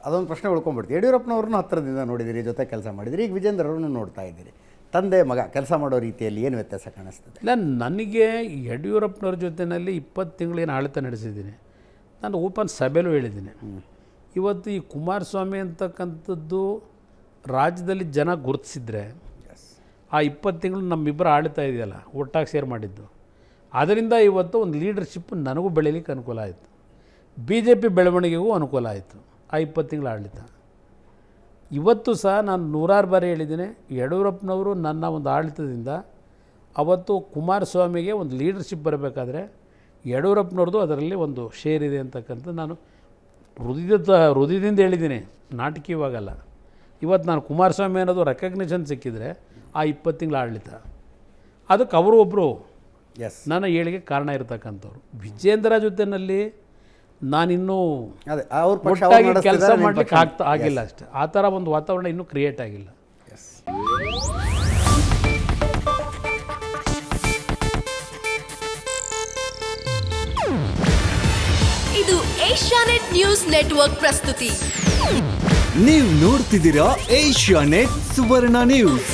ಅದೊಂದು ಪ್ರಶ್ನೆ ಉಳ್ಕೊಂಡ್ಬಿಡ್ತೀವಿ. ಯಡಿಯೂರಪ್ಪನವ್ರನ್ನೂ ಹತ್ತಿರದಿಂದ ನೋಡಿದ್ದೀರಿ, ಜೊತೆ ಕೆಲಸ ಮಾಡಿದಿರಿ, ಈಗ ವಿಜೇಂದ್ರ ಅವ್ರನ್ನೂ ನೋಡ್ತಾ ಇದ್ದೀರಿ. ತಂದೆ ಮಗ ಕೆಲಸ ಮಾಡೋ ರೀತಿಯಲ್ಲಿ ಏನು ವ್ಯತ್ಯಾಸ ಕಾಣಿಸ್ತದೆ? ಇಲ್ಲ, ನನಗೆ ಯಡಿಯೂರಪ್ಪನವ್ರ ಜೊತೆಯಲ್ಲಿ 20 ತಿಂಗಳೇನು ಆಡಳಿತ ನಡೆಸಿದ್ದೀನಿ. ನಾನು ಓಪನ್ ಸಭೆಯಲ್ಲೂ ಹೇಳಿದ್ದೀನಿ. ಇವತ್ತು ಈ ಕುಮಾರಸ್ವಾಮಿ ಅಂತಕ್ಕಂಥದ್ದು ರಾಜ್ಯದಲ್ಲಿ ಜನ ಗುರುತಿಸಿದ್ರೆ ಆ 20 ತಿಂಗಳು ನಮ್ಮಿಬ್ಬರು ಆಳ್ತಾ ಇದೆಯಲ್ಲ, ಒಟ್ಟಾಗಿ ಸೇರ್ ಮಾಡಿದ್ದು, ಅದರಿಂದ ಇವತ್ತು ಒಂದು ಲೀಡರ್ಶಿಪ್ ನನಗೂ ಬೆಳೀಲಿಕ್ಕೆ ಅನುಕೂಲ ಆಯಿತು, BJP ಬೆಳವಣಿಗೆಗೂ ಅನುಕೂಲ ಆಯಿತು ಆ 20 ತಿಂಗಳ ಆಡಳಿತ. ಇವತ್ತು ಸಹ ನಾನು 100 ಬಾರಿ ಹೇಳಿದ್ದೀನಿ, ಯಡಿಯೂರಪ್ಪನವರು ನನ್ನ ಒಂದು ಆಡಳಿತದಿಂದ ಅವತ್ತು ಕುಮಾರಸ್ವಾಮಿಗೆ ಒಂದು ಲೀಡರ್ಶಿಪ್ ಬರಬೇಕಾದ್ರೆ ಯಡಿಯೂರಪ್ಪನವ್ರದ್ದು ಅದರಲ್ಲಿ ಒಂದು ಶೇರ್ ಇದೆ ಅಂತಕ್ಕಂಥ ನಾನು ಹೃದಯದಿಂದ ಹೇಳಿದ್ದೀನಿ, ನಾಟಕೀಯವಾಗಲ್ಲ. ಇವತ್ತು ನಾನು ಕುಮಾರಸ್ವಾಮಿ ಅನ್ನೋದು ರೆಕಗ್ನಿಷನ್ ಸಿಕ್ಕಿದರೆ ಆ 20 ತಿಂಗಳ ಆಡಳಿತ, ಅದಕ್ಕೆ ಅವರು ಒಬ್ಬರು ನನ್ನ ಏಳಿಗೆ ಕಾರಣ ಇರತಕ್ಕಂಥವ್ರು. ವಿಜೇಂದ್ರ ಜೊತೆಯಲ್ಲಿ ನಾನಿನ್ನೂ ಒಟ್ಟಾಗಿ ಕೆಲಸ ಮಾಡಲಿಕ್ಕೆ ಆಗಿಲ್ಲ ಅಷ್ಟೆ. ಆ ಥರ ಒಂದು ವಾತಾವರಣ ಇನ್ನೂ ಕ್ರಿಯೇಟ್ ಆಗಿಲ್ಲ. ಇದು ಏಷ್ಯಾನೆಟ್ ನ್ಯೂಸ್ ನೆಟ್ವರ್ಕ್ ಪ್ರಸ್ತುತಿ. ನೀವು ನೋಡ್ತಿದ್ದೀರಾ ಏಷ್ಯಾನೆಟ್ ಸುವರ್ಣ ನ್ಯೂಸ್.